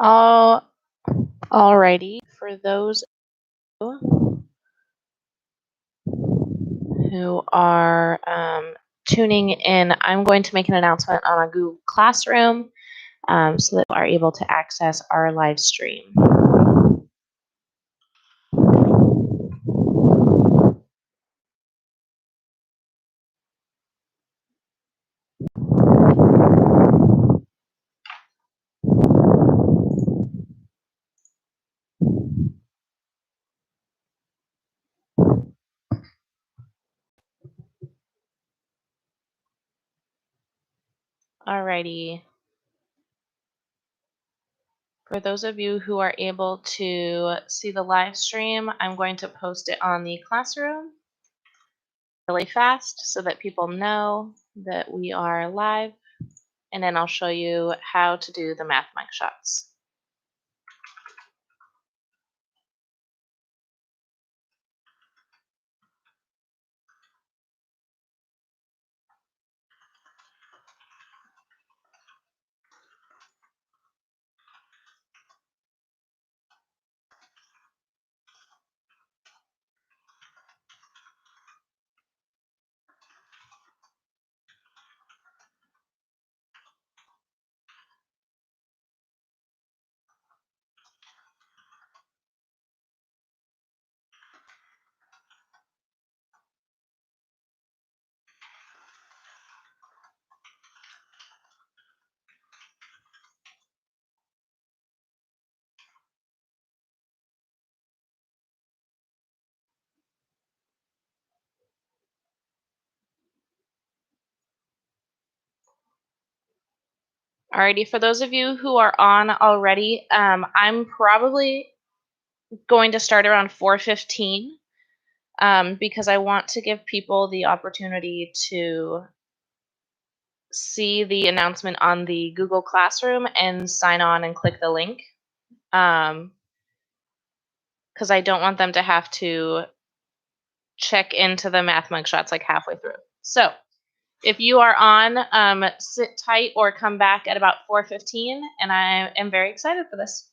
Oh, alrighty. For those who are tuning in, I'm going to make an announcement on our Google Classroom so that you are able to access our live stream. Alrighty. For those of you who are able to see the live stream, I'm going to post it on the classroom really fast so that people know that we are live, and then I'll show you how to do the math mugshots. Alrighty, for those of you who are on already, I'm probably going to start around 4:15 because I want to give people the opportunity to see the announcement on the Google Classroom and sign on and click the link. Because I don't want them to have to check into the math mugshots like halfway through. So if you are on, sit tight or come back at about 4:15, and I am very excited for this.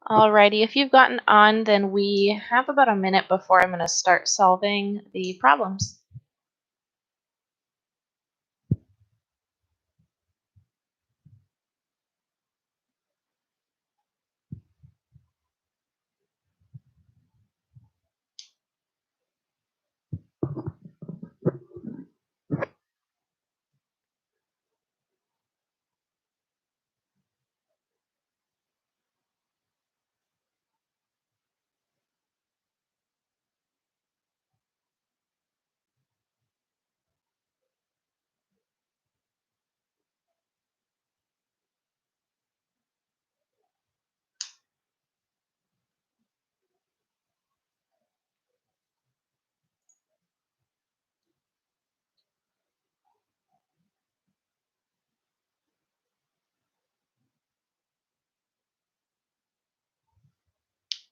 Alrighty, if you've gotten on, then we have about a minute before I'm going to start solving the problems.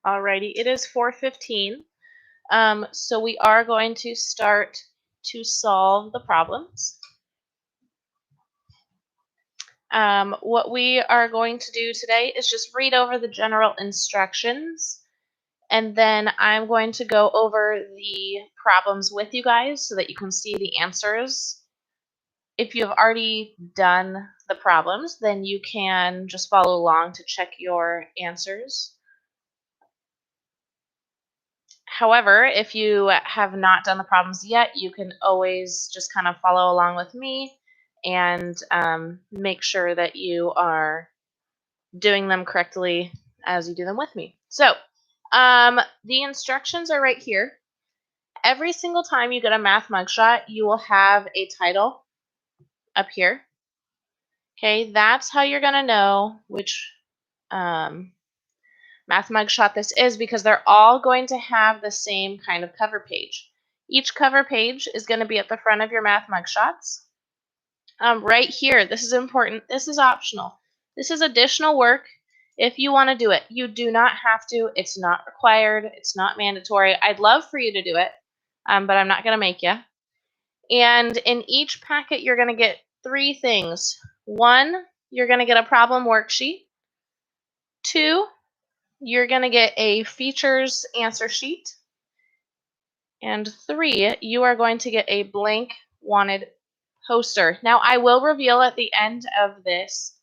Alrighty, it is 4:15. So we are going to start to solve the problems. What we are going to do today is just read over the general instructions, and then I'm going to go over the problems with you guys so that you can see the answers. If you have already done the problems, then you can just follow along to check your answers. However, if you have not done the problems yet, you can always just kind of follow along with me and make sure that you are doing them correctly as you do them with me. So the instructions are right here. Every single time you get a math mugshot, you will have a title up here. Okay, that's how you're going to know which math mugshot this is, because they're all going to have the same kind of cover page. Each cover page is going to be at the front of your math mugshots. Right here, this is important. This is optional. This is additional work if you want to do it. You do not have to. It's not required. It's not mandatory. I'd love for you to do it, but I'm not going to make you. And in each packet, you're going to get three things. One, you're going to get a problem worksheet. Two, you're going to get a features answer sheet. And three, you are going to get a blank wanted poster. Now, I will reveal at the end of this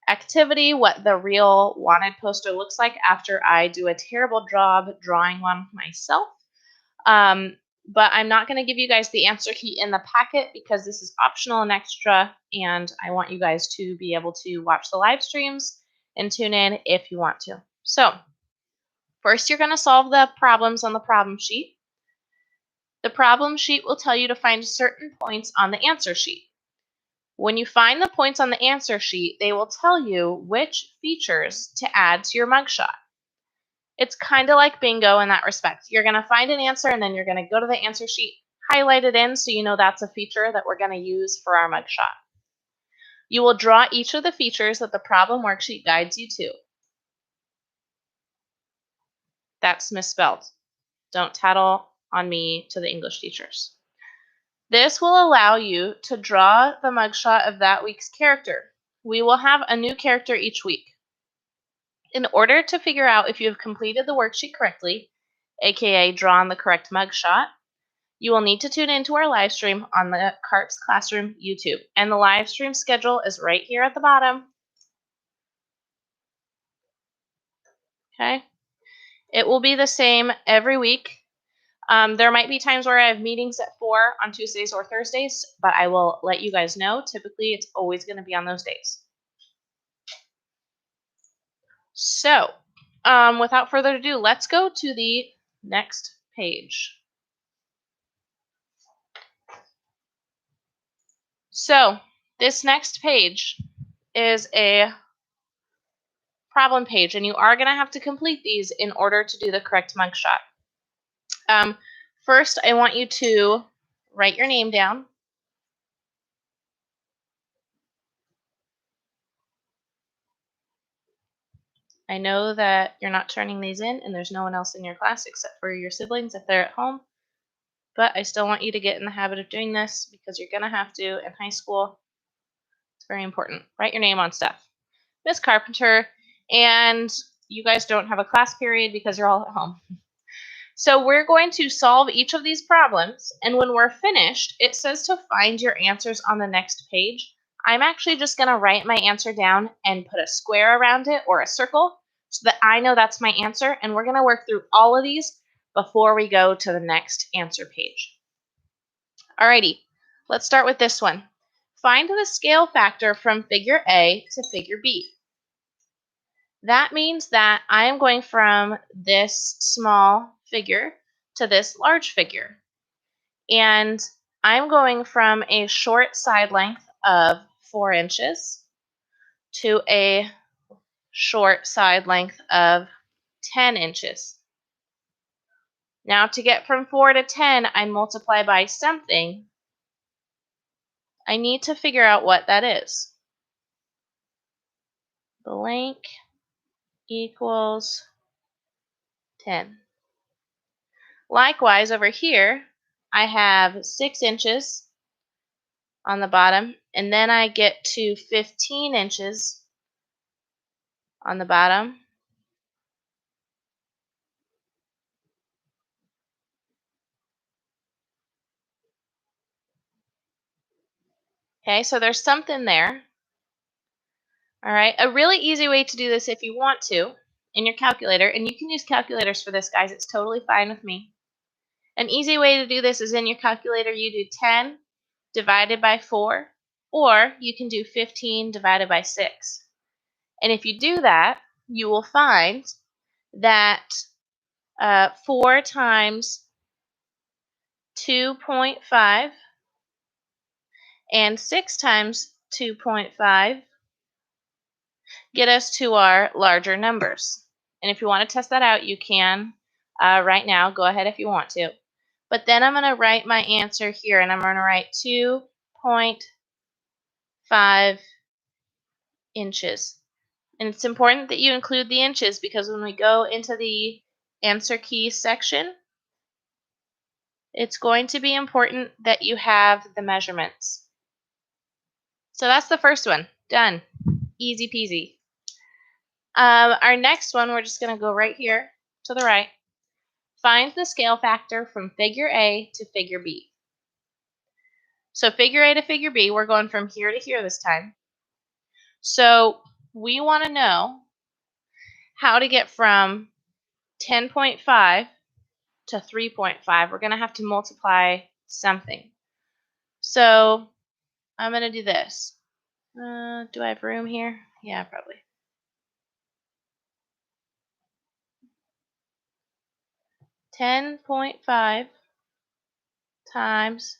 activity what the real wanted poster looks like after I do a terrible job drawing one myself. But I'm not going to give you guys the answer key in the packet because this is optional and extra, and I want you guys to be able to watch the live streams and tune in if you want to. So first, you're going to solve the problems on the problem sheet. The problem sheet will tell you to find certain points on the answer sheet. When you find the points on the answer sheet, they will tell you which features to add to your mugshot. It's kind of like bingo in that respect. You're going to find an answer, and then you're going to go to the answer sheet, highlight it in so you know that's a feature that we're going to use for our mugshot. You will draw each of the features that the problem worksheet guides you to. That's misspelled. Don't tattle on me to the English teachers. This will allow you to draw the mugshot of that week's character. We will have a new character each week. In order to figure out if you have completed the worksheet correctly, aka drawn the correct mugshot, you will need to tune into our live stream on the Carps Classroom YouTube. And the live stream schedule is right here at the bottom. Okay. It will be the same every week. There might be times where I have meetings at 4 on Tuesdays or Thursdays, but I will let you guys know. Typically, it's always going to be on those days. So, without further ado, let's go to the next page. So, this next page is a problem page, and you are going to have to complete these in order to do the correct mugshot. First, I want you to write your name down. I know that you're not turning these in, and there's no one else in your class except for your siblings if they're at home. But I still want you to get in the habit of doing this because you're going to have to in high school. It's very important. Write your name on stuff. Miss Carpenter, and you guys don't have a class period because you're all at home. So we're going to solve each of these problems, and when we're finished, it says to find your answers on the next page. I'm actually just going to write my answer down and put a square around it or a circle so that I know that's my answer, and we're going to work through all of these before we go to the next answer page. Alrighty, let's start with this one. Find the scale factor from figure A to figure B. That means that I am going from this small figure to this large figure. And I'm going from a short side length of 4 inches to a short side length of 10 inches. Now to get from 4 to 10, I multiply by something. I need to figure out what that is. Blank equals 10. Likewise, over here, I have 6 inches on the bottom, and then I get to 15 inches on the bottom. Okay, so there's something there. All right, a really easy way to do this if you want to in your calculator, and you can use calculators for this, guys, it's totally fine with me. An easy way to do this is in your calculator, you do 10 divided by 4, or you can do 15 divided by 6. And if you do that, you will find that 4 times 2.5 and 6 times 2.5 get us to our larger numbers. And if you want to test that out, you can right now. Go ahead if you want to. But then I'm going to write my answer here, and I'm going to write 2.5 inches. And it's important that you include the inches because when we go into the answer key section, it's going to be important that you have the measurements. So that's the first one. Done. Easy peasy. Our next one, we're just going to go right here to the right. Find the scale factor from figure A to figure B. So figure A to figure B, we're going from here to here this time. So we want to know how to get from 10.5 to 3.5. We're going to have to multiply something. So I'm going to do this. Do I have room here? Yeah, probably. 10.5 times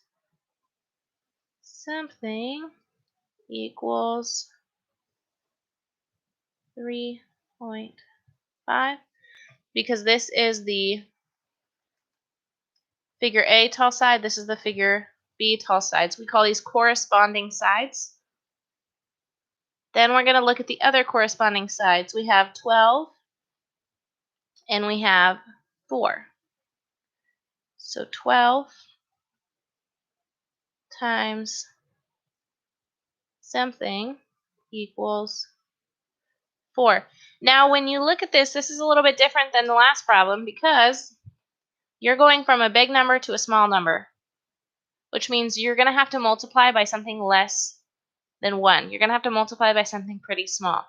something equals 3.5, because this is the figure A tall side, this is the figure B tall sides. We call these corresponding sides. Then we're going to look at the other corresponding sides. We have 12 and we have 4. So 12 times something equals 4. Now, when you look at this, this is a little bit different than the last problem because you're going from a big number to a small number, which means you're going to have to multiply by something less than 1. You're going to have to multiply by something pretty small.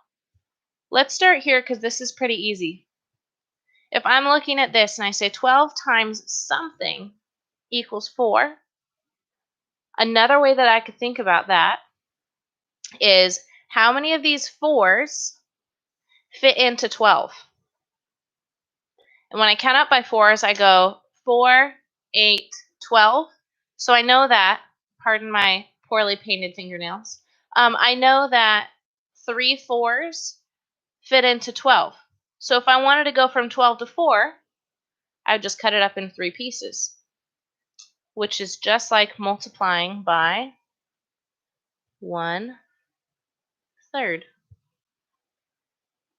Let's start here because this is pretty easy. If I'm looking at this and I say 12 times something equals 4, another way that I could think about that is how many of these 4s fit into 12? And when I count up by 4s, I go 4, 8, 12. So I know that, pardon my poorly painted fingernails, I know that 3 4s fit into 12. So if I wanted to go from 12 to 4, I would just cut it up in 3 pieces, which is just like multiplying by 1/3.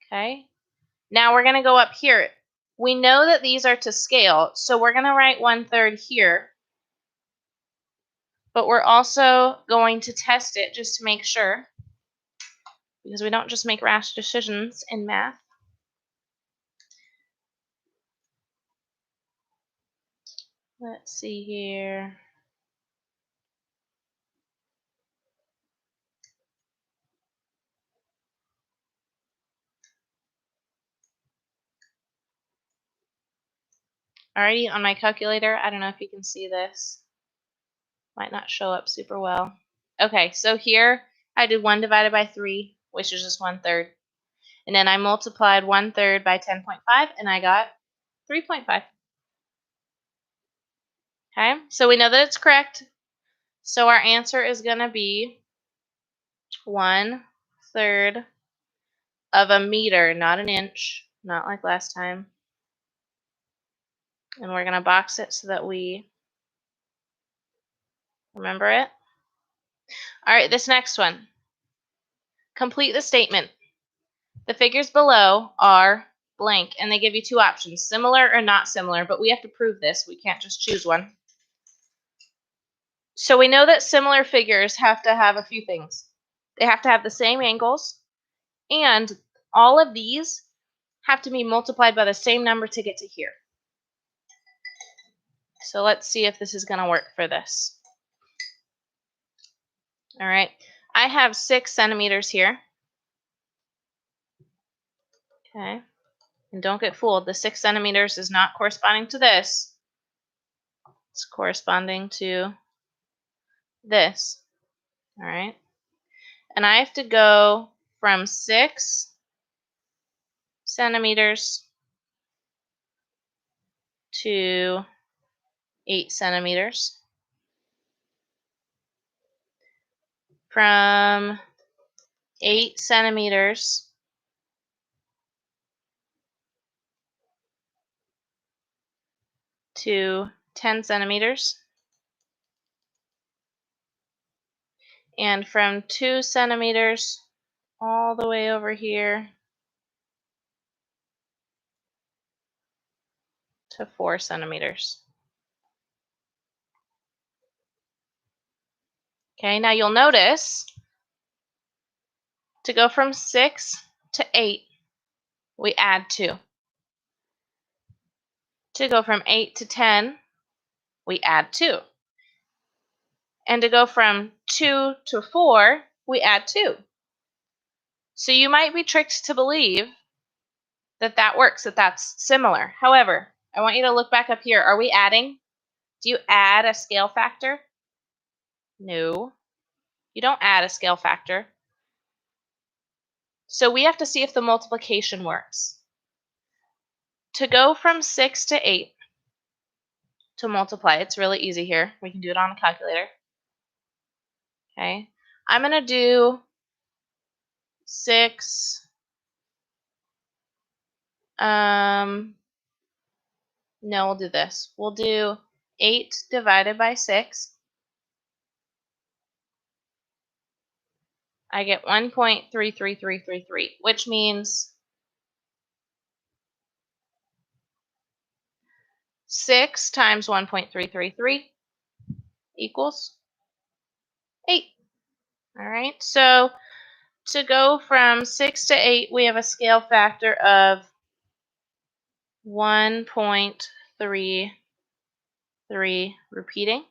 Okay, now we're going to go up here. We know that these are to scale, so we're going to write 1/3 here, but we're also going to test it just to make sure. because we don't just make rash decisions in math. Let's see here. Alrighty, on my calculator, I don't know if you can see this. Might not show up super well. Okay, so here I did 1 divided by 3, which is just 1/3. And then I multiplied 1/3 by 10.5, and I got 3.5. Okay, so we know that it's correct. So our answer is going to be 1/3 of a meter, not an inch, not like last time. And we're going to box it so that we remember it. All right, this next one. Complete the statement. The figures below are blank, and they give you 2 options, similar or not similar, but we have to prove this. We can't just choose one. So we know that similar figures have to have a few things. They have to have the same angles, and all of these have to be multiplied by the same number to get to here. So let's see if this is going to work for this. All right, I have 6 centimeters here. Okay, and don't get fooled. The 6 centimeters is not corresponding to this. It's corresponding to this. All right, and I have to go from 6 centimeters to 8 centimeters. From 8 centimeters to 10 centimeters. And from 2 centimeters all the way over here to 4 centimeters. Okay, now you'll notice to go from 6 to 8, we add 2. To go from 8 to 10, we add 2. And to go from 2 to 4, we add 2. So you might be tricked to believe that that works, that that's similar. However, I want you to look back up here. Are we adding? Do you add a scale factor? No, you don't add a scale factor. So we have to see if the multiplication works. To go from 6 to 8 to multiply, it's really easy here. We can do it on a calculator. Okay, I'm going to do 6. No, we'll do this. We'll do 8 divided by 6. I get 1.33333, which means 6 times 1.333 equals 8. All right, so to go from 6 to 8, we have a scale factor of 1.33 repeating.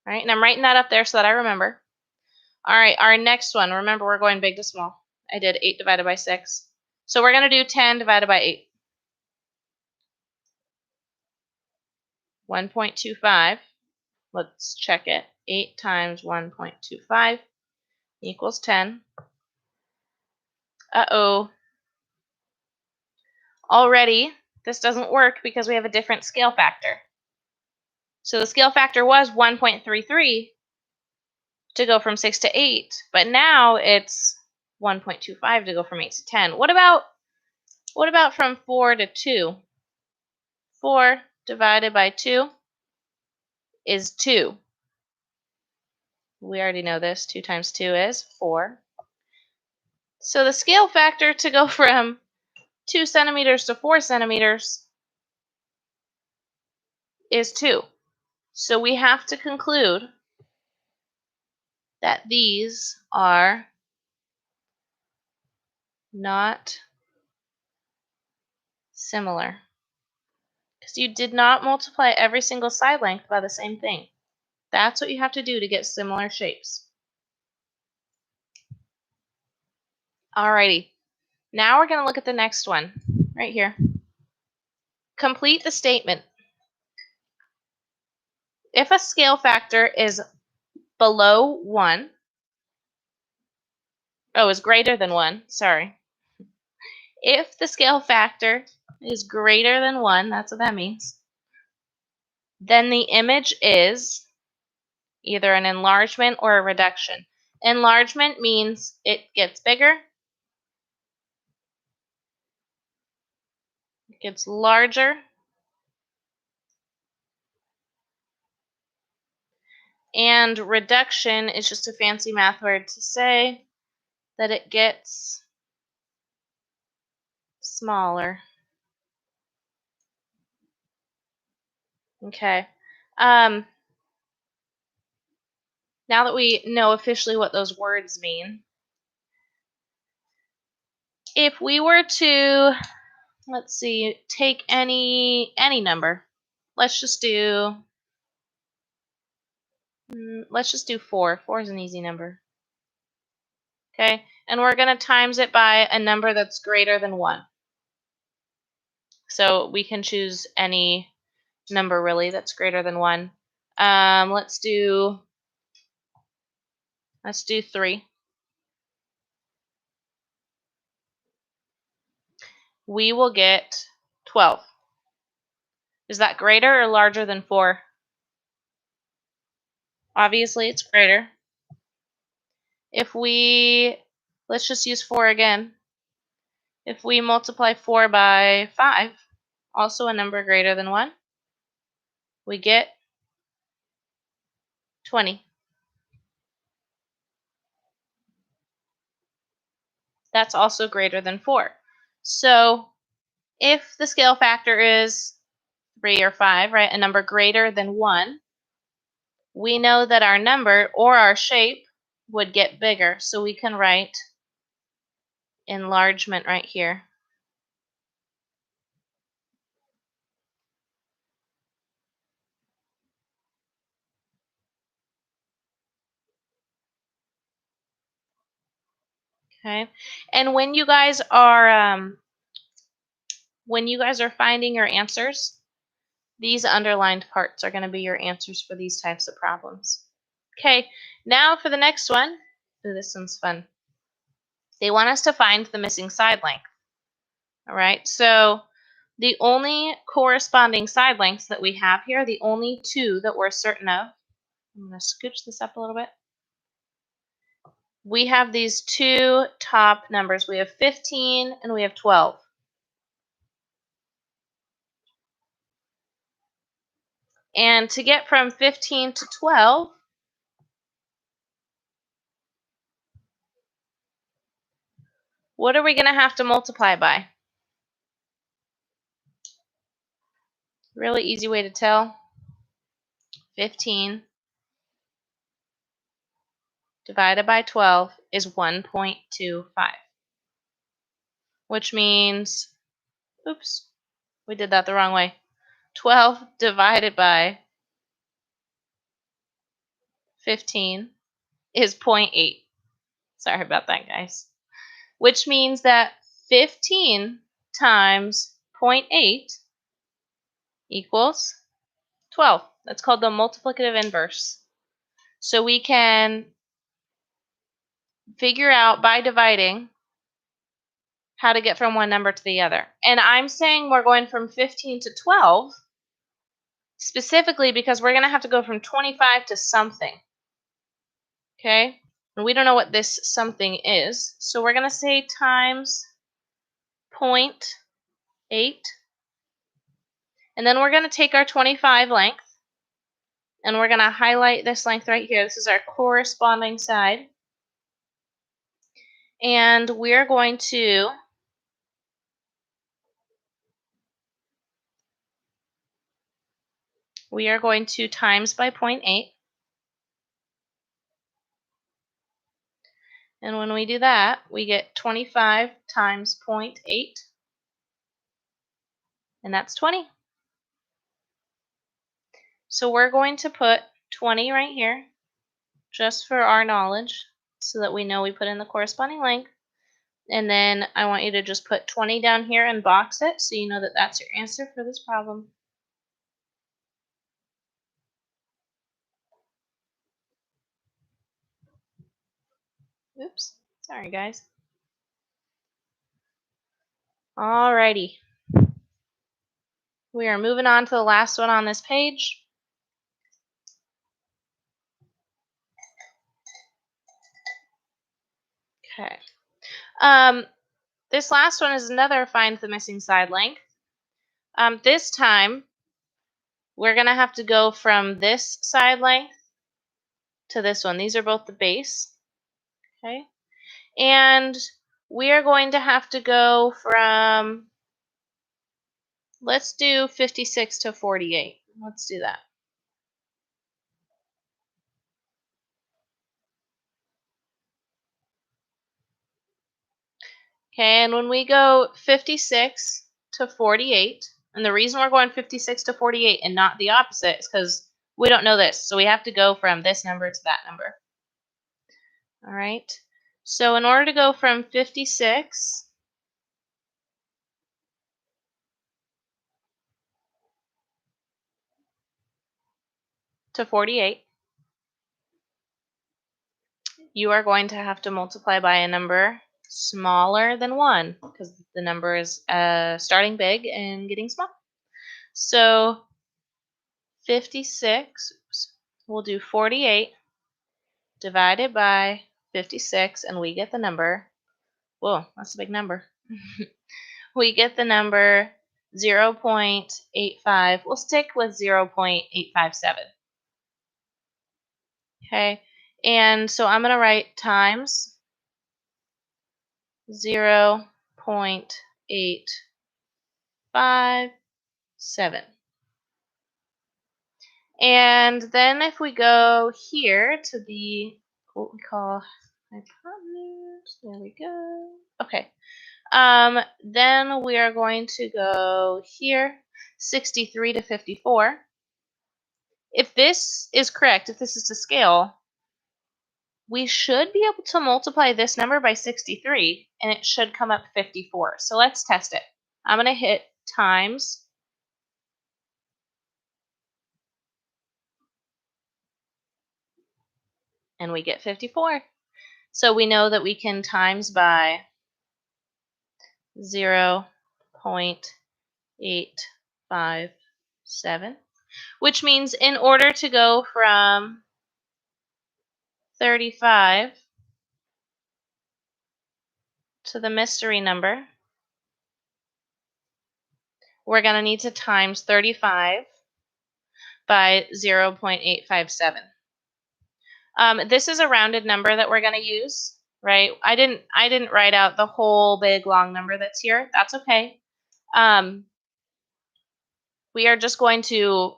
All right, and I'm writing that up there so that I remember. All right, our next one, remember we're going big to small. I did 8 divided by 6. So we're going to do 10 divided by 8. 1.25. Let's check it. 8 times 1.25 equals 10. Uh-oh. Already, this doesn't work because we have a different scale factor. So the scale factor was 1.33 to go from 6 to 8, but now it's 1.25 to go from 8 to 10. What about from 4 to 2? 4 divided by 2 is 2. We already know this. 2 times 2 is 4. So the scale factor to go from 2 centimeters to 4 centimeters is 2. So we have to conclude that these are not similar. Because you did not multiply every single side length by the same thing. That's what you have to do to get similar shapes. Alrighty, now we're going to look at the next one, right here. Complete the statement. If a scale factor is below 1, is greater than 1, sorry. If the scale factor is greater than 1, that's what that means, then the image is either an enlargement or a reduction. Enlargement means it gets bigger, it gets larger, and reduction is just a fancy math word to say that it gets smaller. Okay. Now that we know officially what those words mean, if we were to, let's see, take any number, let's just do 4. 4 is an easy number. Okay, and we're going to times it by a number that's greater than 1. So we can choose any number really that's greater than 1. Let's do 3. We will get 12. Is that greater or larger than 4? Obviously, it's greater. If we, let's just use 4 again. If we multiply 4 by 5, also a number greater than 1, we get 20. That's also greater than 4. So if the scale factor is 3 or 5, right, a number greater than 1, we know that our number or our shape would get bigger. So we can write enlargement right here. Okay, and when you guys are finding your answers, these underlined parts are going to be your answers for these types of problems. Okay, now for the next one. Ooh, this one's fun. They want us to find the missing side length. All right, so the only corresponding side lengths that we have here, the only two that we're certain of, I'm going to scooch this up a little bit. We have these two top numbers. We have 15 and we have 12. And to get from 15 to 12, what are we going to have to multiply by? Really easy way to tell. 15 divided by 12 is 1.25, which means, oops, we did that the wrong way. 12 divided by 15 is 0.8. Sorry about that, guys. Which means that 15 times 0.8 equals 12. That's called the multiplicative inverse. So we can figure out by dividing how to get from one number to the other. And I'm saying we're going from 15 to 12 specifically because we're going to have to go from 25 to something. Okay? And we don't know what this something is. So we're going to say times 0.8. And then we're going to take our 25 length and we're going to highlight this length right here. This is our corresponding side. And we're going to times by 0.8. And when we do that, we get 25 times 0.8, and that's 20. So we're going to put 20 right here, just for our knowledge, so that we know we put in the corresponding length. And then I want you to just put 20 down here and box it, so you know that that's your answer for this problem. Oops, sorry guys. Alrighty. We are moving on to the last one on this page. Okay. This last one is another find the missing side length. This time, we're going to have to go from this side length to this one. These are both the base. Okay. And we are going to have to go from, let's do 56 to 48. Let's do that. Okay, and when we go 56 to 48, and the reason we're going 56 to 48 and not the opposite is because we don't know this. So we have to go from this number to that number. All right. So in order to go from 56 to 48, you are going to have to multiply by a number smaller than 1 because the number is starting big and getting small. So 56, we'll do 48 divided by 56, and we get the number, whoa, that's a big number. We get the number 0.85. We'll stick with 0.857. Okay, and so I'm going to write times 0.857. And then if we go here to the, what we call hypotenuse, there we go. Okay. Then we are going to go here, 63 to 54. If this is correct, if this is to scale, we should be able to multiply this number by 63, and it should come up 54. So let's test it. I'm going to hit times, and we get 54. So we know that we can times by 0.857, which means in order to go from 35 to the mystery number, we're going to need to times 35 by 0.857. This is a rounded number that we're going to use, right? I didn't write out the whole big long number that's here. That's okay. We are just going to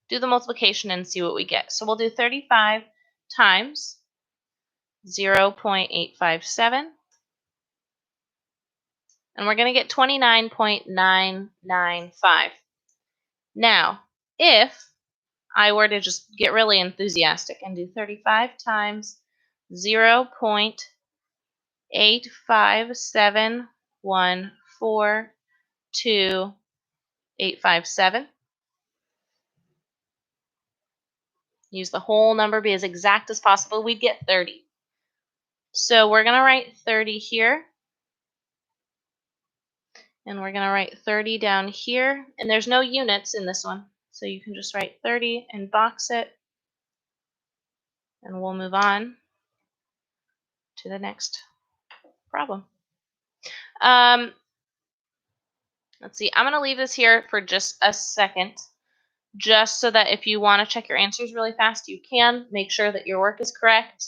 do the multiplication and see what we get. So we'll do 35 times 0.857, and we're going to get 29.995. Now, if I were to just get really enthusiastic and do 35 times 0.857142857, use the whole number, be as exact as possible, we'd get 30. So we're going to write 30 here, and we're going to write 30 down here, and there's no units in this one, so you can just write 30 and box it, and we'll move on to the next problem. Let's see, I'm going to leave this here for just a second, just so that if you want to check your answers really fast, you can. Make sure that your work is correct.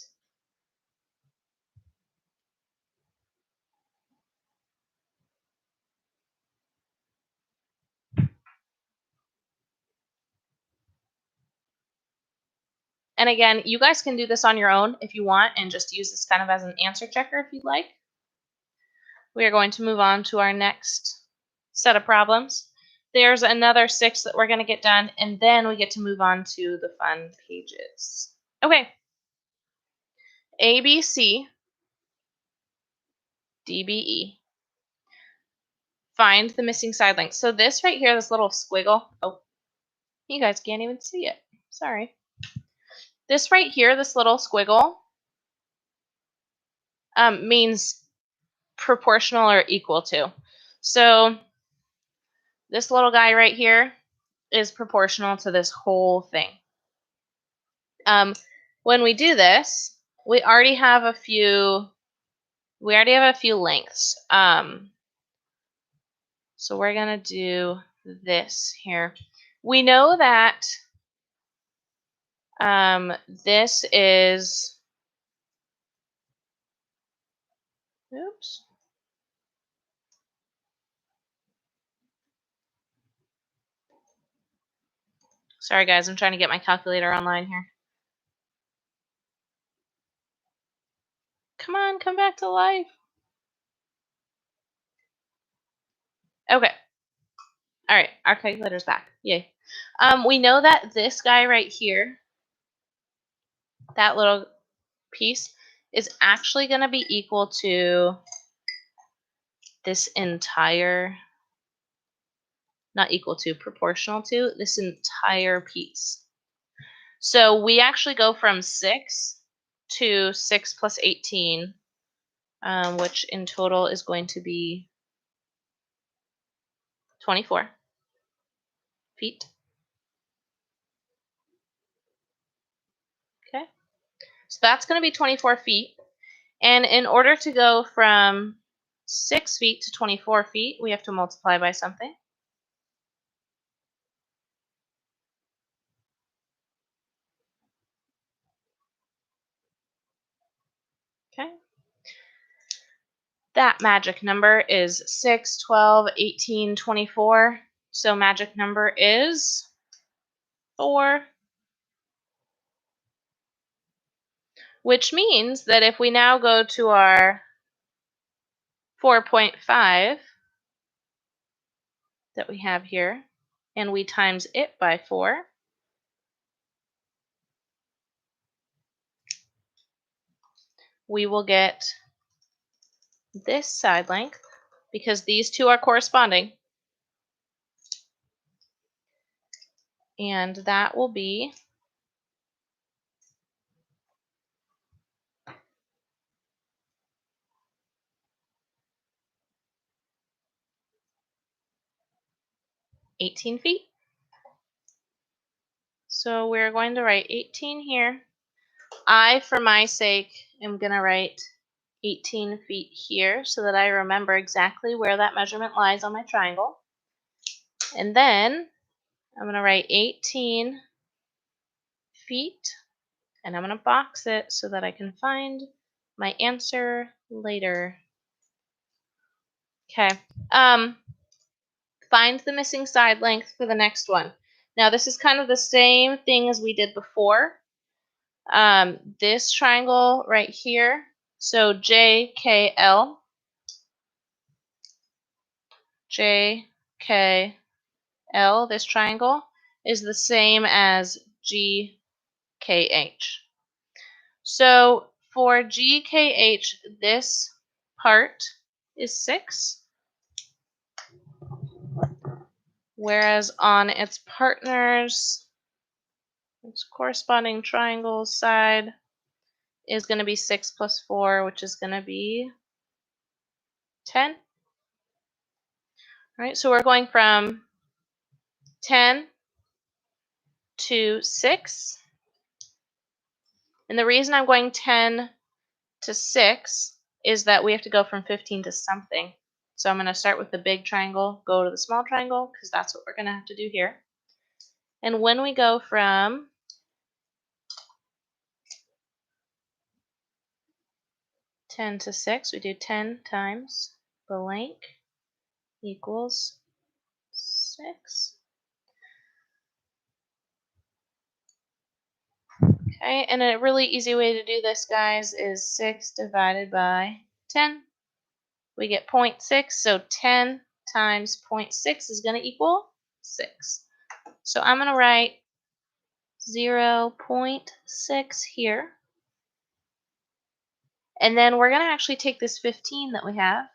And again, you guys can do this on your own if you want and just use this kind of as an answer checker if you'd like. We are going to move on to our next set of problems. There's another 6 that we're going to get done, and then we get to move on to the fun pages. Okay. A, B, C, D, B, E. Find the missing side length. So this right here, this little squiggle, oh, you guys can't even see it. Sorry. This right here, this little squiggle, means proportional or equal to. So this little guy right here is proportional to this whole thing. When we do this, we already have a few lengths. So we're gonna do this here. We know that this is, oops. Sorry guys, I'm trying to get my calculator online here. Come on, come back to life. Okay. All right, our calculator's back. Yay. We know that this guy right here, that little piece, is actually going to be equal to this entire, not equal to, proportional to this entire piece. So we actually go from 6 to 6 plus 18, which in total is going to be 24 feet. Okay, so that's going to be 24 feet. And in order to go from 6 feet to 24 feet, we have to multiply by something. Okay. That magic number is 6, 12, 18, 24. So magic number is 4. Which means that if we now go to our 4.5 that we have here, and we times it by 4, we will get this side length, because these two are corresponding, and that will be 18 feet. So we're going to write 18 here. I, for my sake, am going to write 18 feet here so that I remember exactly where that measurement lies on my triangle. And then I'm going to write 18 feet, and I'm going to box it so that I can find my answer later. Okay. Find the missing side length for the next one. Now this is kind of the same thing as we did before. This triangle right here, so JKL, this triangle, is the same as GKH. So for GKH, this part is 6, whereas on its partner's, its corresponding triangle side, is going to be 6 plus 4, which is going to be 10. All right, so we're going from 10 to 6. And the reason I'm going 10 to 6 is that we have to go from 15 to something. So I'm going to start with the big triangle, go to the small triangle, because that's what we're going to have to do here. And when we go from 10 to 6, we do 10 times blank equals 6. Okay, and a really easy way to do this, guys, is 6 divided by 10. We get 0.6, so 10 times 0.6 is going to equal 6. So I'm going to write 0.6 here. And then we're going to actually take this 15 that we have,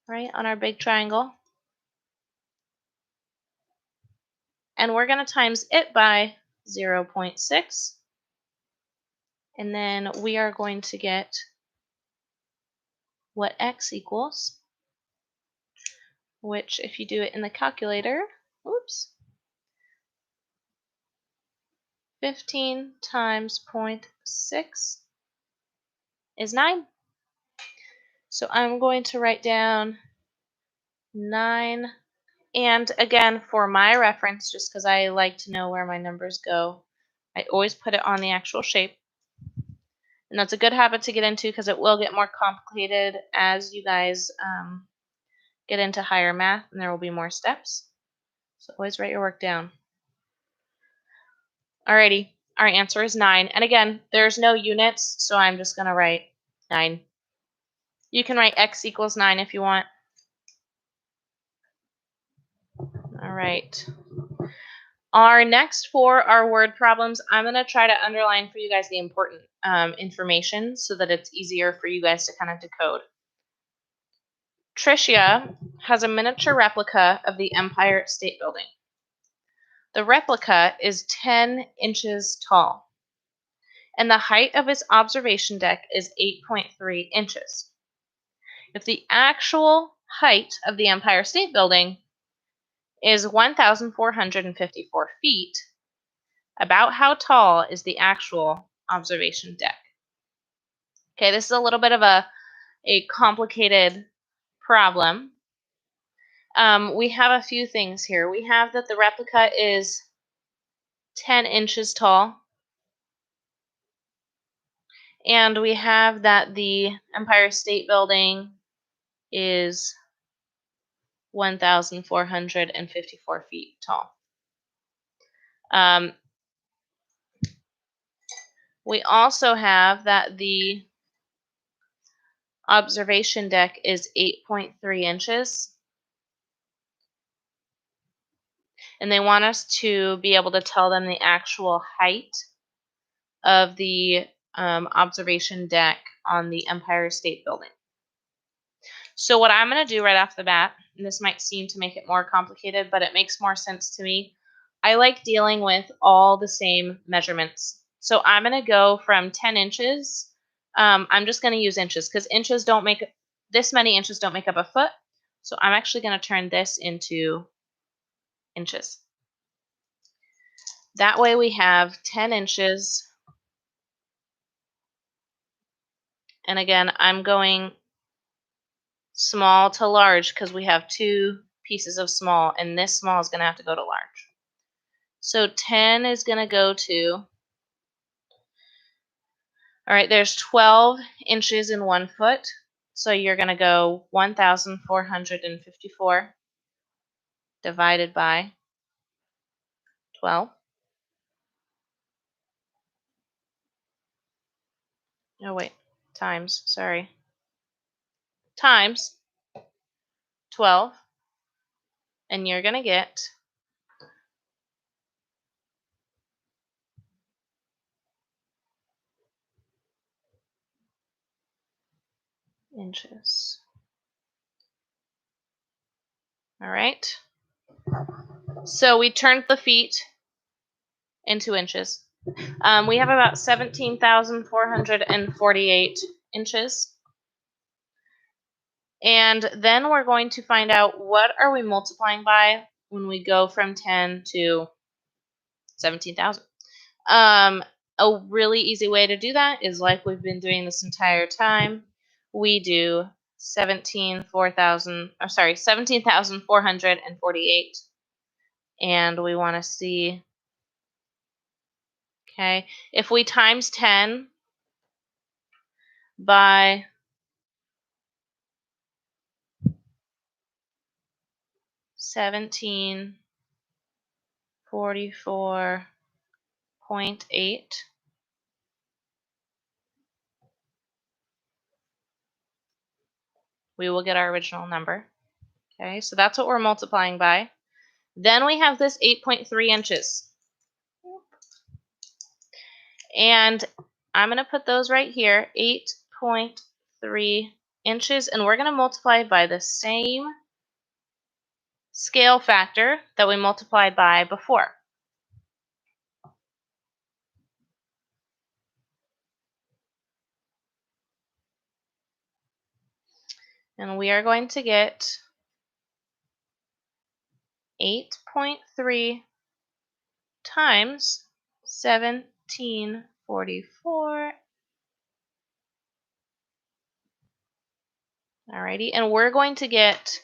right, on our big triangle, and we're going to times it by 0.6. And then we are going to get what x equals, which if you do it in the calculator, oops, 15 times 0.6 is 9. So I'm going to write down 9. And again, for my reference, just because I like to know where my numbers go, I always put it on the actual shape. And that's a good habit to get into because it will get more complicated as you guys get into higher math, and there will be more steps. So always write your work down. Alrighty, our answer is 9. And again, there's no units, so I'm just going to write 9. You can write x equals 9 if you want. All right. Our next 4 are word problems. I'm going to try to underline for you guys the important information so that it's easier for you guys to kind of decode. Tricia has a miniature replica of the Empire State Building. The replica is 10 inches tall, and the height of its observation deck is 8.3 inches. If the actual height of the Empire State Building is 1,454 feet, about how tall is the actual observation deck? Okay, this is a little bit of a complicated problem. We have a few things here. We have that the replica is 10 inches tall, and we have that the Empire State Building is 1,454 feet tall. We also have that the observation deck is 8.3 inches. And they want us to be able to tell them the actual height of the observation deck on the Empire State Building. So what I'm going to do right off the bat, and this might seem to make it more complicated, but it makes more sense to me. I like dealing with all the same measurements. So I'm going to go from 10 inches. I'm just going to use inches because inches don't make, this many inches don't make up a foot. So I'm actually going to turn this into inches. That way we have 10 inches. And again, I'm going small to large because we have 2 pieces of small, and this small is going to have to go to large. So 10 is going to go to, all right, there's 12 inches in 1 foot. So you're going to go 1,454 divided by 12. Oh, wait, times, sorry. Times 12, and you're going to get inches. All right. So we turned the feet into inches. We have about 17,448 inches. And then we're going to find out what are we multiplying by when we go from 10 to 17,000. A really easy way to do that is like we've been doing this entire time. We do 17,448, and we want to see, okay, if we times 10 by 1744.48, 0.8. We will get our original number. Okay, so that's what we're multiplying by. Then we have this 8.3 inches. And I'm going to put those right here, 8.3 inches, and we're going to multiply by the same scale factor that we multiplied by before. And we are going to get 8.3 times 1744. Alrighty, and we're going to get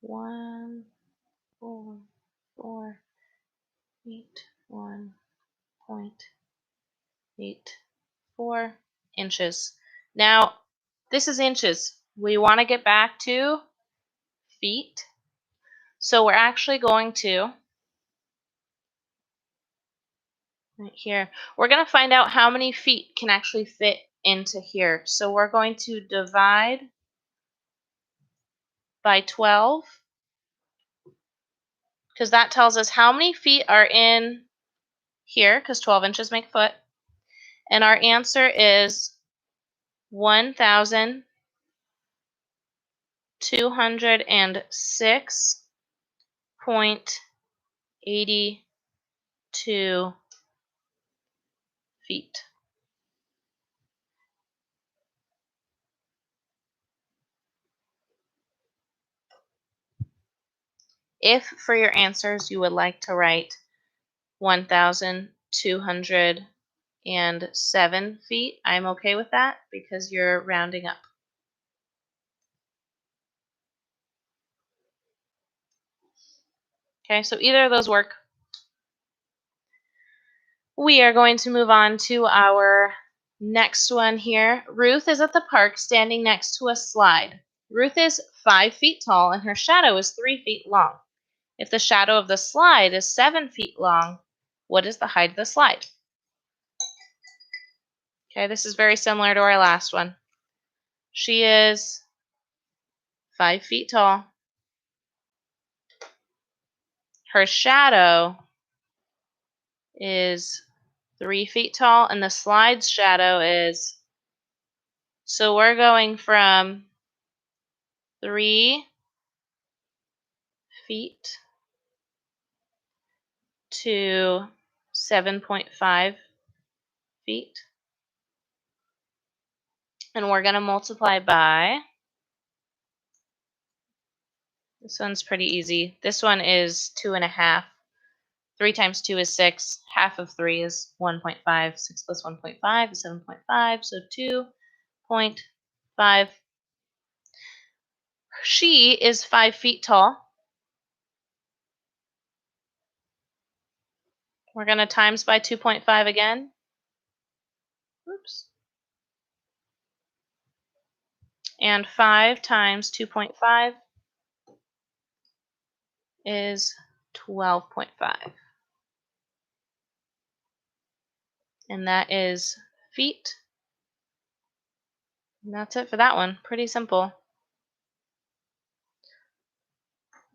1,448.84 inches. Now, this is inches. We want to get back to feet. So we're actually going to, right here, we're going to find out how many feet can actually fit into here. So we're going to divide by 12, because that tells us how many feet are in here, because 12 inches make foot. And our answer is 1,206.82 feet. If for your answers you would like to write 1,207 feet, I'm okay with that because you're rounding up. Okay, so either of those work. We are going to move on to our next one here. Ruth is at the park standing next to a slide. Ruth is 5 feet tall and her shadow is 3 feet long. If the shadow of the slide is 7 feet long, what is the height of the slide? Okay, this is very similar to our last one. She is 5 feet tall. Her shadow is 3 feet tall, and the slide's shadow is, so we're going from 3 feet to 7.5 feet. And we're going to multiply by, this one's pretty easy. This one is 2.5. 3 times 2 is 6. Half of 3 is 1.5. 6 plus 1.5 is 7.5. So 2.5. She is 5 feet tall. We're going to times by 2.5 again. Oops. And 5 times 2.5 is 12.5. And that is feet. And that's it for that one. Pretty simple.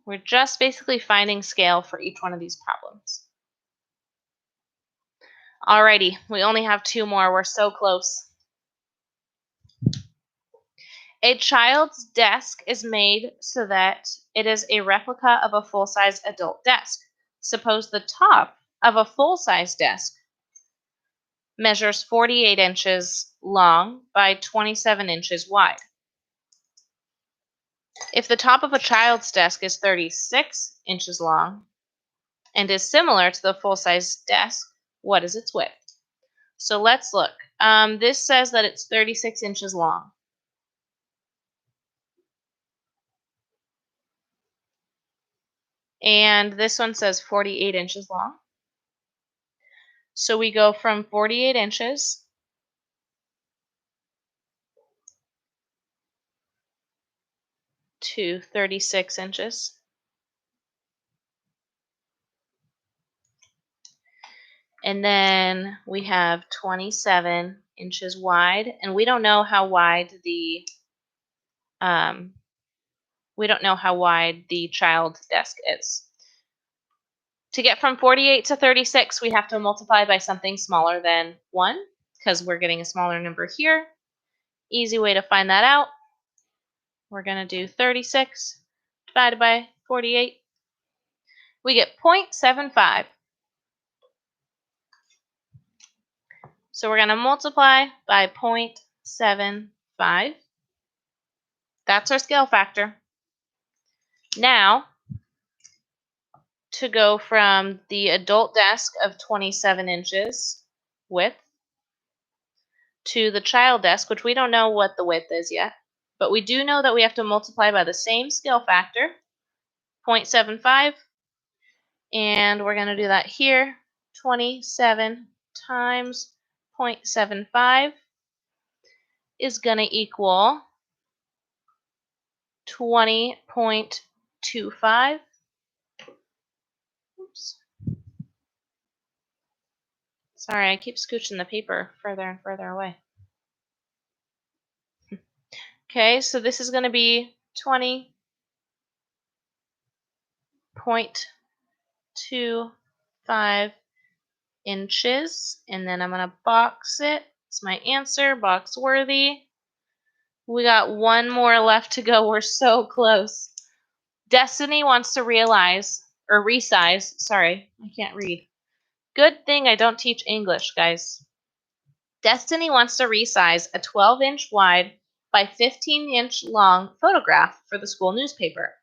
We're just basically finding scale for each one of these problems. Alrighty, we only have 2 more. We're so close. A child's desk is made so that it is a replica of a full-size adult desk. Suppose the top of a full-size desk measures 48 inches long by 27 inches wide. If the top of a child's desk is 36 inches long and is similar to the full-size desk, what is its width? So let's look. This says that it's 36 inches long. And this one says 48 inches long. So we go from 48 inches to 36 inches. And then we have 27 inches wide, and we don't know how wide the child desk is. To get from 48 to 36, we have to multiply by something smaller than 1, because we're getting a smaller number here. Easy way to find that out. We're going to do 36 divided by 48. We get 0.75. So we're going to multiply by 0.75. That's our scale factor. Now, to go from the adult desk of 27 inches width to the child desk, which we don't know what the width is yet, but we do know that we have to multiply by the same scale factor, 0.75, and we're going to do that here. 27 times 0.75 is going to equal 20.25. Oops. Sorry, I keep scooching the paper further and further away. Okay, so this is going to be 20.25 inches, and then I'm going to box it. It's my answer, box worthy. We got one more left to go. We're so close. Destiny wants to resize. Sorry, I can't read. Good thing I don't teach English, guys. Destiny wants to resize a 12-inch wide by 15-inch long photograph for the school newspaper.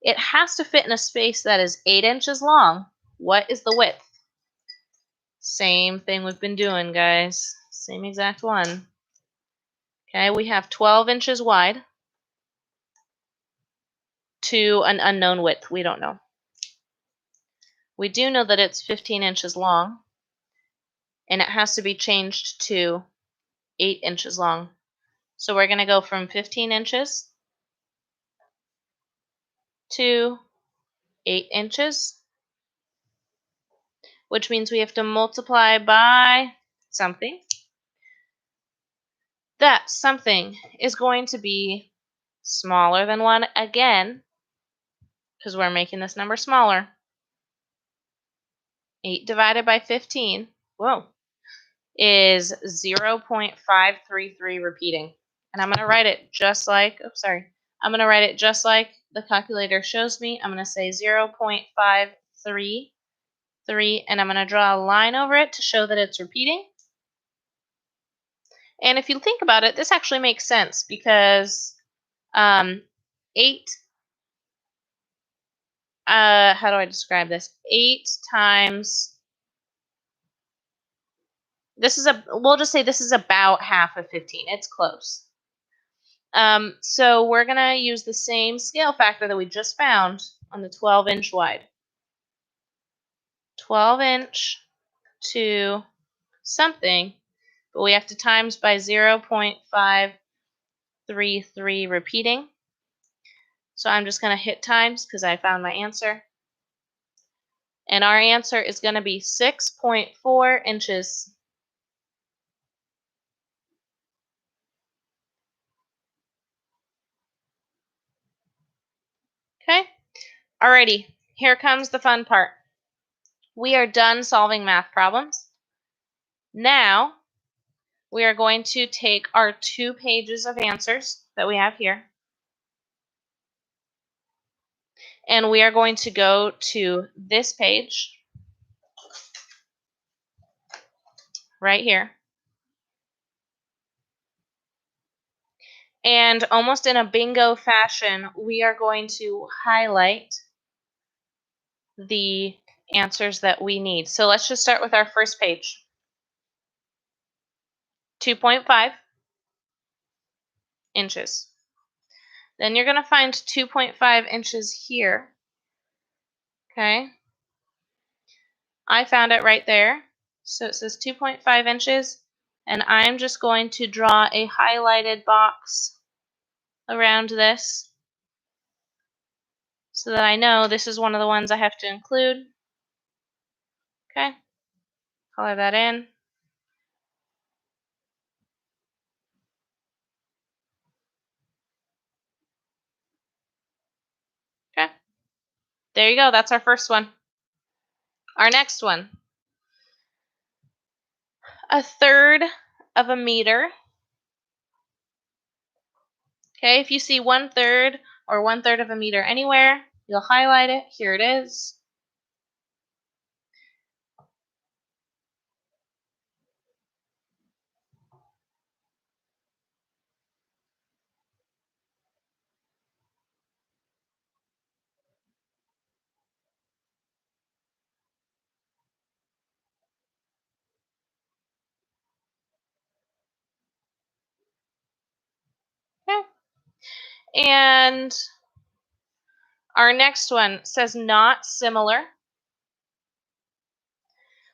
It has to fit in a space that is 8 inches long. What is the width? Same thing we've been doing, guys. Same exact one. Okay, we have 12 inches wide to an unknown width. We don't know. We do know that it's 15 inches long, and it has to be changed to 8 inches long. So we're going to go from 15 inches to 8 inches, which means we have to multiply by something. That something is going to be smaller than 1 again, because we're making this number smaller. 8 divided by 15, is 0.533 repeating. And I'm going to write it just like, I'm going to write it just like the calculator shows me. I'm going to say 0.533, and I'm going to draw a line over it to show that it's repeating. And if you think about it, this actually makes sense, because 8, how do I describe this? 8 times, we'll just say this is about half of 15. It's close. So we're going to use the same scale factor that we just found on the 12-inch wide. 12-inch to something, but we have to times by 0.533 repeating. So I'm just going to hit times because I found my answer. And our answer is going to be 6.4 inches. Okay, alrighty, here comes the fun part. We are done solving math problems. Now, we are going to take our 2 pages of answers that we have here, and we are going to go to this page right here. And almost in a bingo fashion, we are going to highlight the answers that we need. So let's just start with our first page. 2.5 inches. Then you're going to find 2.5 inches here. Okay. I found it right there. So it says 2.5 inches. And I'm just going to draw a highlighted box around this so that I know this is one of the ones I have to include. Okay. Color that in. Okay. There you go. That's our first one. Our next one. 1/3 of a meter. Okay, if you see 1/3 or 1/3 of a meter anywhere, you'll highlight it. Here it is. Okay. And our next one says not similar.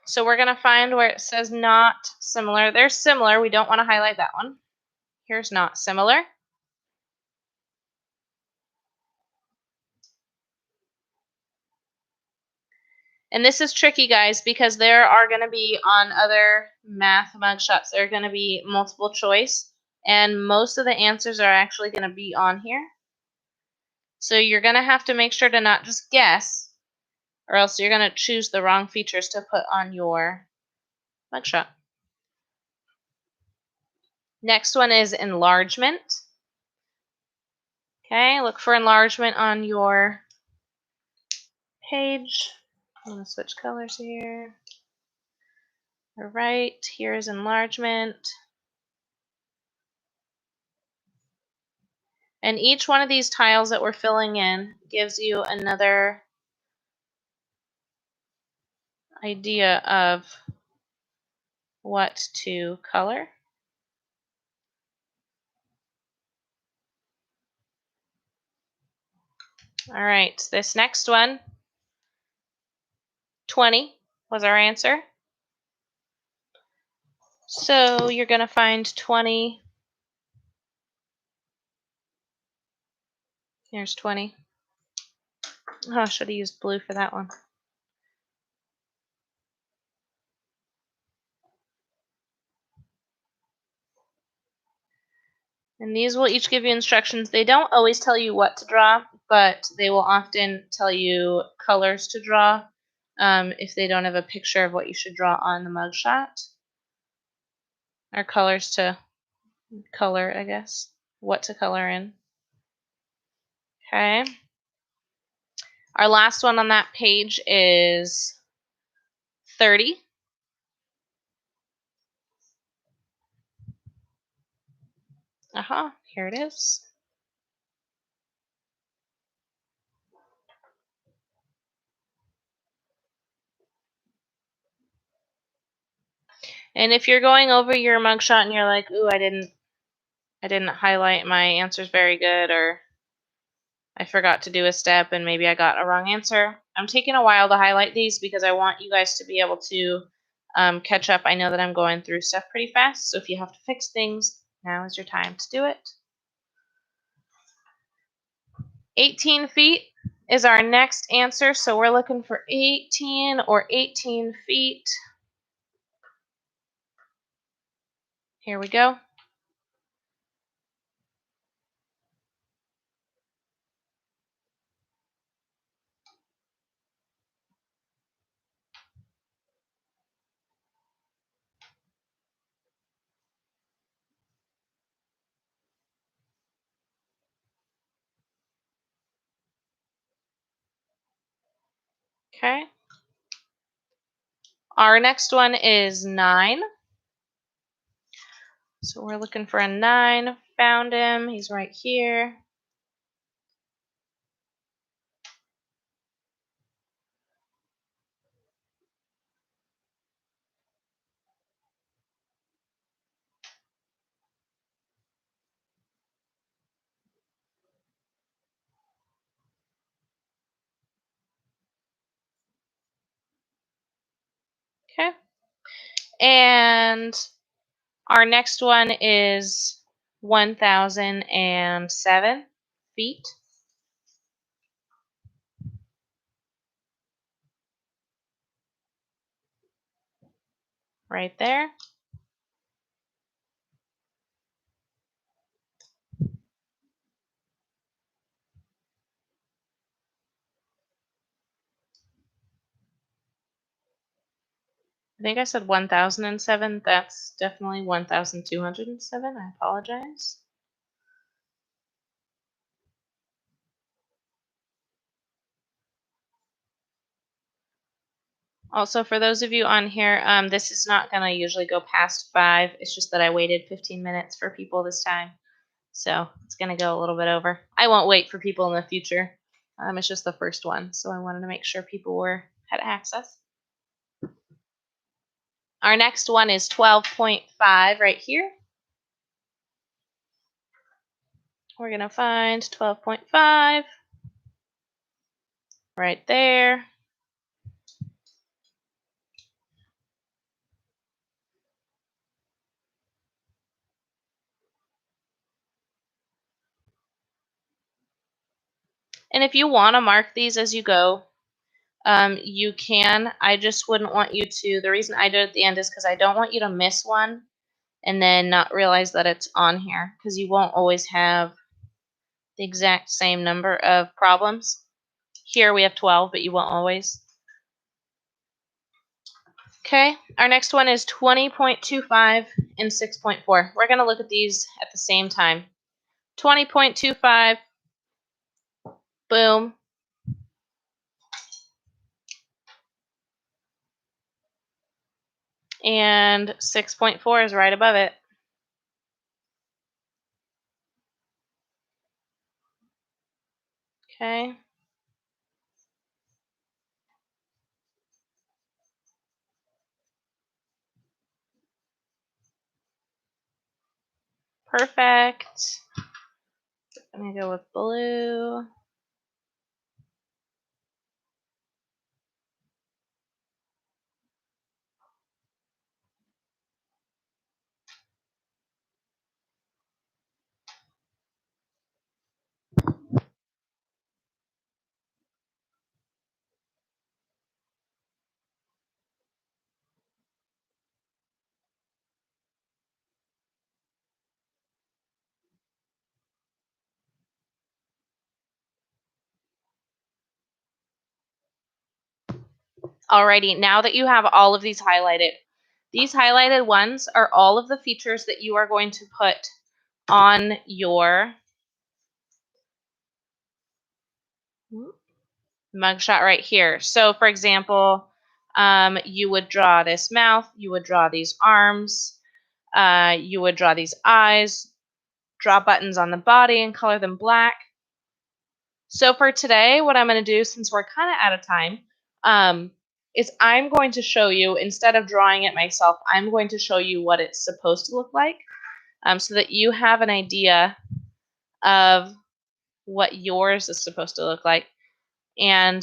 So we're going to find where it says not similar. There's similar. We don't want to highlight that one. Here's not similar. And this is tricky, guys, because there are going to be on other math mugshots, there are going to be multiple choice. And most of the answers are actually going to be on here. So you're going to have to make sure to not just guess, or else you're going to choose the wrong features to put on your mugshot. Next one is enlargement. Okay, look for enlargement on your page. I'm going to switch colors here. All right, here's enlargement. And each one of these tiles that we're filling in gives you another idea of what to color. All right, this next one, 20 was our answer. So you're going to find 20. Here's 20. Oh, I should have used blue for that one. And these will each give you instructions. They don't always tell you what to draw, but they will often tell you colors to draw if they don't have a picture of what you should draw on the mugshot. Or colors to color, I guess. What to color in. Okay. Our last one on that page is 30. Here it is. And if you're going over your mugshot and you're like, ooh, I didn't highlight my answers very good, or I forgot to do a step and maybe I got a wrong answer. I'm taking a while to highlight these because I want you guys to be able to catch up. I know that I'm going through stuff pretty fast, so if you have to fix things, now is your time to do it. 18 feet is our next answer, so we're looking for 18 or 18 feet. Here we go. Okay. Our next one is 9. So we're looking for a 9. Found him. He's right here. Okay. And our next one is 1,007 feet. right there. I think I said 1007. That's definitely 1207. I apologize. Also, for those of you on here, this is not going to usually go past 5. It's just that I waited 15 minutes for people this time. So it's going to go a little bit over. I won't wait for people in the future. It's just the first one. So I wanted to make sure people had access. Our next one is 12.5 right here. We're going to find 12.5 right there. And if you want to mark these as you go, you can. I just wouldn't want you to. The reason I do it at the end is because I don't want you to miss one and then not realize that it's on here, because you won't always have the exact same number of problems. Here we have 12, but you won't always. Okay, our next one is 20.25 and 6.4. We're going to look at these at the same time. 20.25, boom. And 6.4 is right above it. Okay. Perfect. I'm going to go with blue. Alrighty, now that you have all of these highlighted ones are all of the features that you are going to put on your mugshot right here. So, for example, you would draw this mouth, you would draw these arms, you would draw these eyes, draw buttons on the body and color them black. So for today, what I'm going to do, since we're kind of out of time, is I'm going to show you, instead of drawing it myself, I'm going to show you what it's supposed to look like, so that you have an idea of what yours is supposed to look like. And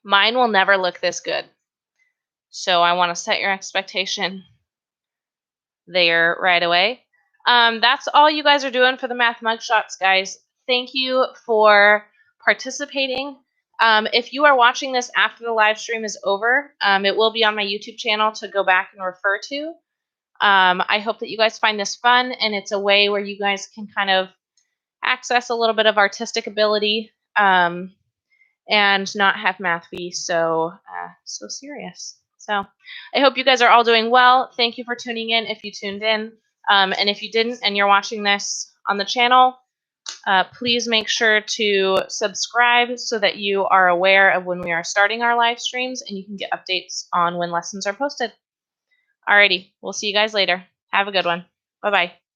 mine will never look this good. So I want to set your expectation there right away. That's all you guys are doing for the math mugshots, guys. Thank you for participating. If you are watching this after the live stream is over, it will be on my YouTube channel to go back and refer to. I hope that you guys find this fun, and it's a way where you guys can kind of access a little bit of artistic ability and not have math be so serious. So I hope you guys are all doing well. Thank you for tuning in if you tuned in. And if you didn't and you're watching this on the channel, please make sure to subscribe so that you are aware of when we are starting our live streams and you can get updates on when lessons are posted. Alrighty, we'll see you guys later. Have a good one. Bye-bye.